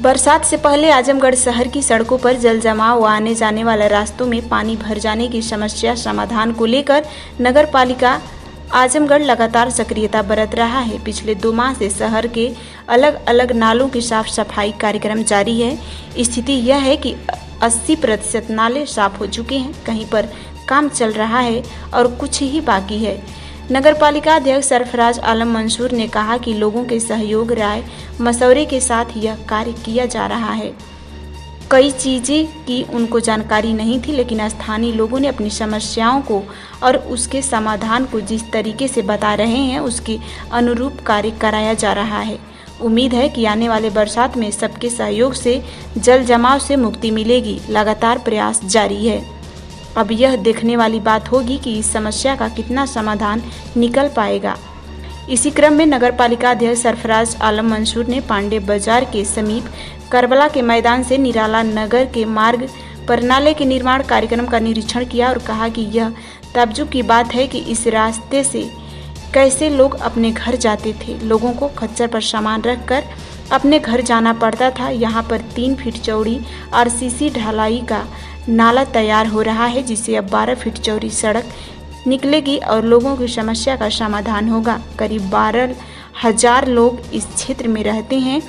बरसात से पहले आजमगढ़ शहर की सड़कों पर जल जमाव व आने जाने वाले रास्तों में पानी भर जाने की समस्या समाधान को लेकर नगर पालिका आजमगढ़ लगातार सक्रियता बरत रहा है। पिछले 2 माह से शहर के अलग अलग नालों की साफ सफाई कार्यक्रम जारी है। स्थिति यह है कि 80% नाले साफ हो चुके हैं, कहीं पर काम चल रहा है और कुछ ही बाकी है। नगर पालिका अध्यक्ष सरफराज आलम मंसूर ने कहा कि लोगों के सहयोग राय मशवरे के साथ यह कार्य किया जा रहा है। कई चीज़ें की उनको जानकारी नहीं थी, लेकिन स्थानीय लोगों ने अपनी समस्याओं को और उसके समाधान को जिस तरीके से बता रहे हैं उसके अनुरूप कार्य कराया जा रहा है। उम्मीद है कि आने वाले बरसात में सबके सहयोग से जल जमाव से मुक्ति मिलेगी। लगातार प्रयास जारी है। अब यह देखने वाली बात होगी कि इस समस्या का कितना समाधान निकल पाएगा। इसी क्रम में नगर पालिका अध्यक्ष सरफराज आलम मंसूर ने पांडे बाजार के समीप करबला के मैदान से निराला नगर के मार्ग पर नाले के निर्माण कार्यक्रम का निरीक्षण किया और कहा कि यह ताज्जुब की बात है कि इस रास्ते से कैसे लोग अपने घर जाते थे। लोगों को खच्चर पर सामान रखकर अपने घर जाना पड़ता था। यहाँ पर 3 फीट चौड़ी आरसीसी ढलाई का नाला तैयार हो रहा है, जिससे अब 12 फीट चौड़ी सड़क निकलेगी और लोगों की समस्या का समाधान होगा। करीब 12,000 लोग इस क्षेत्र में रहते हैं।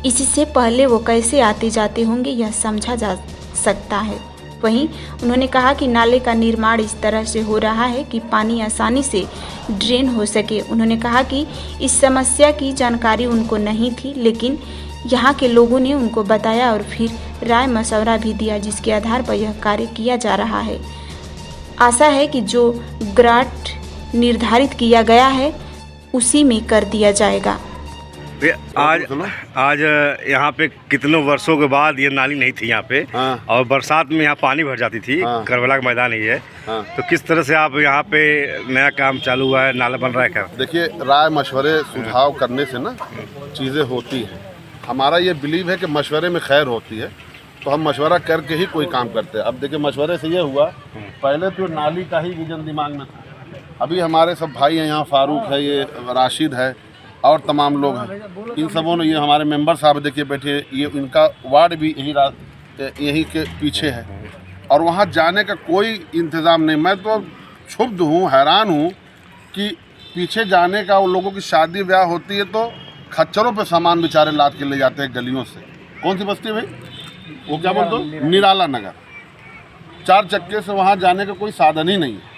इससे पहले वो कैसे आते जाते होंगे यह समझा जा सकता है। वहीं उन्होंने कहा कि नाले का निर्माण इस तरह से हो रहा है कि पानी आसानी से ड्रेन हो सके। उन्होंने कहा कि इस समस्या की जानकारी उनको नहीं थी, लेकिन यहाँ के लोगों ने उनको बताया और फिर राय मशवरा भी दिया, जिसके आधार पर यह कार्य किया जा रहा है। आशा है कि जो ग्रांट निर्धारित किया गया है उसी में कर दिया जाएगा। आज यहाँ पे कितनों वर्षों के बाद ये नाली नहीं थी यहाँ पे। और बरसात में यहाँ पानी भर जाती थी। करबला का मैदान ही है। तो किस तरह से आप यहाँ पे नया काम चालू हुआ है, नाला बन रहा है क्या? देखिए, राय मशवरे सुझाव करने से ना चीज़ें होती हैं। हमारा ये बिलीव है कि मशवरे में खैर होती है, तो हम मशवरा करके ही कोई काम करते हैं। अब देखिए, मशवरे से ये हुआ, पहले तो नाली का ही विजन दिमाग में था। अभी हमारे सब भाई हैं यहाँ, फारूक है, ये राशिद है और तमाम लोग हैं। इन सबों ने, ये हमारे मेंबर साहब देखिए बैठे, ये इनका वार्ड भी यहीं के पीछे है और वहाँ जाने का कोई इंतज़ाम नहीं। मैं तो क्षुब्ध हूँ, हैरान हूँ कि पीछे जाने का, उन लोगों की शादी ब्याह होती है तो खच्चरों पे सामान बेचारे लाद के ले जाते हैं गलियों से। कौन सी बस्ती है भाई? वो क्या बोलते हो? निराला नगर। 4 चक्के से वहाँ जाने का कोई साधन ही नहीं है।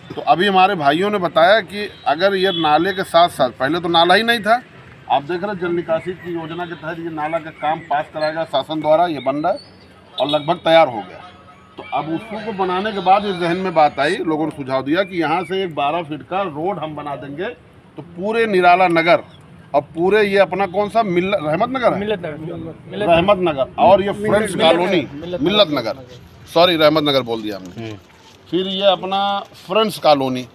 तो अभी हमारे भाइयों ने बताया कि अगर ये नाले के साथ साथ, पहले तो नाला ही नहीं था, आप देख रहे जल निकासी की योजना के तहत ये नाला का काम पास कराएगा शासन द्वारा, ये बन रहा है और लगभग तैयार हो गया। तो अब उसको बनाने के बाद इस जहन में बात आई, लोगों ने सुझाव दिया कि यहाँ से एक 12 फीट का रोड हम बना देंगे, तो पूरे निराला नगर और पूरे ये अपना कौन सा रहमत नगर है, रहमत नगर और ये फ्रेंड्स कॉलोनी, मिल्लत नगर, सॉरी रहमत नगर बोल दिया हमने, फिर ये अपना फ्रेंड्स कॉलोनी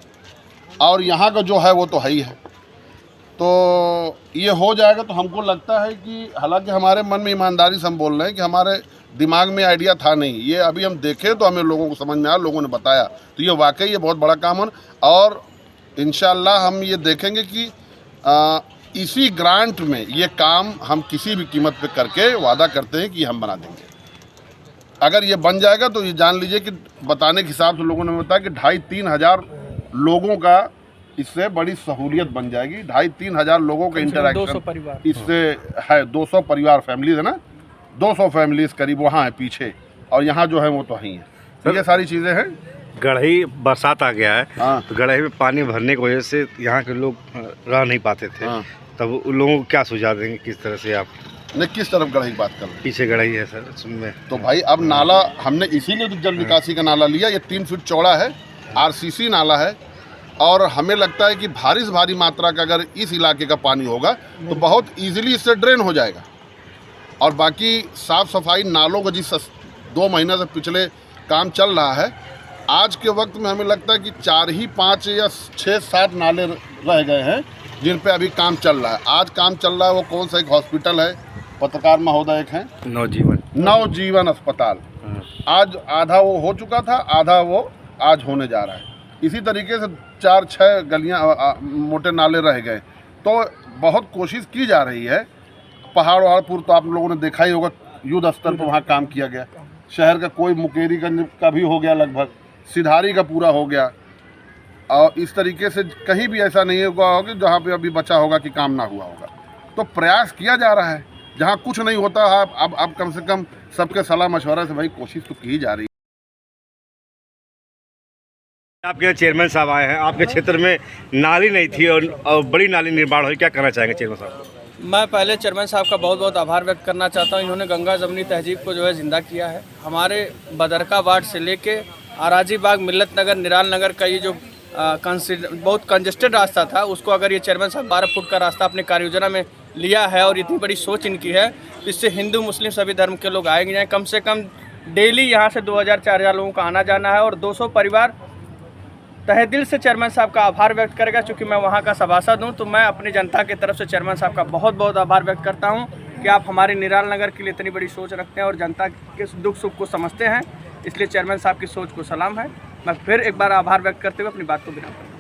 और यहाँ का जो है वो तो है ही है। तो ये हो जाएगा तो हमको लगता है कि, हालांकि हमारे मन में ईमानदारी से हम बोल रहे हैं कि हमारे दिमाग में आइडिया था नहीं, ये अभी हम देखे तो हमें लोगों को समझ में आया, लोगों ने बताया, तो ये वाकई ये बहुत बड़ा काम है। और इंशाल्लाह हम ये देखेंगे कि इसी ग्रांट में ये काम हम किसी भी कीमत पे करके वादा करते हैं कि हम बना देंगे। अगर ये बन जाएगा तो ये जान लीजिए कि बताने के हिसाब से लोगों ने बताया कि 2,500-3 हज़ार लोगों का इससे बड़ी सहूलियत बन जाएगी। 2,500-3 हज़ार लोगों का इंटरैक्शन इससे है। 200 परिवार, फैमिलीज है ना, 200 फैमिलीज करीब वहाँ है पीछे, और यहाँ जो है वो तो ही है। तो ये सारी चीज़ें हैं। गढ़ई बरसात आ गया है। तो गढ़ई में पानी भरने की वजह से यहाँ के लोग रह नहीं पाते थे। तब उन लोगों को क्या सुझाव देंगे, किस तरह से आप? नहीं, किस तरफ गढ़ई की बात कर रहे हैं? पीछे गढ़ई है सर उसमें। तो भाई अब नाला हमने इसीलिए तो जल निकासी का नाला लिया। ये 3 फीट चौड़ा है, आरसीसी नाला है, और हमें लगता है कि भारी से भारी मात्रा का अगर इस इलाके का पानी होगा तो बहुत ईजिली इससे ड्रेन हो जाएगा। और बाकी साफ़ सफाई नालों का जिस 2 महीने से पिछले काम चल रहा है, आज के वक्त में हमें लगता है कि 4 ही 5 या 6-7 नाले रह गए हैं जिन पे अभी काम चल रहा है। आज काम चल रहा है वो कौन सा, एक हॉस्पिटल है, पत्रकार महोदय एक हैं, नवजीवन अस्पताल। आज आधा वो हो चुका था, आधा वो आज होने जा रहा है। इसी तरीके से 4-6 गलियां मोटे नाले रह गए। तो बहुत कोशिश की जा रही है पहाड़ वहाड़पुर तो आप लोगों ने देखा ही होगा, युद्ध स्तर पर वहाँ काम किया गया। शहर का कोई मुकेरीगंज का भी हो गया, लगभग सिधारी का पूरा हो गया। और इस तरीके से कहीं भी ऐसा नहीं हुआ होगा जहाँ पे अभी बचा होगा कि काम ना हुआ होगा। तो प्रयास किया जा रहा है, जहाँ कुछ नहीं होता है अब कम से कम सबके सलाह मशवरा से भाई कोशिश तो की जा रही है। आपके यहाँ चेयरमैन साहब आए हैं, आपके क्षेत्र में नाली नहीं थी और बड़ी नाली निर्माण हुई, क्या कहना चाहेंगे चेयरमैन साहब? मैं पहले चेयरमैन साहब का बहुत बहुत आभार व्यक्त करना चाहता हूं। इन्होंने गंगा जमनी तहजीब को जो है ज़िंदा किया है। हमारे बदरका वार्ड से लेके आराजी बाग, मिल्लत नगर, निराल नगर का ये जो बहुत कंजेस्टेड रास्ता था, उसको अगर ये चेयरमैन साहब 12 फुट का रास्ता अपने कार्य योजना में लिया है और इतनी बड़ी सोच इनकी है, इससे हिंदू मुस्लिम सभी धर्म के लोग आएंगे जाएँ। कम से कम डेली यहाँ से 2000-4000 लोगों का आना जाना है और 200 परिवार तहे दिल से चेयरमैन साहब का आभार व्यक्त करेगा। चूँकि मैं वहाँ का सभासद हूँ, तो मैं अपनी जनता की तरफ से चेयरमैन साहब का बहुत बहुत आभार व्यक्त करता हूँ कि आप हमारे निराल नगर के लिए इतनी बड़ी सोच रखते हैं और जनता के दुख सुख को समझते हैं। इसलिए चेयरमैन साहब की सोच को सलाम है। मैं फिर एक बार आभार व्यक्त करते हुए अपनी बात को विराम करता हूं।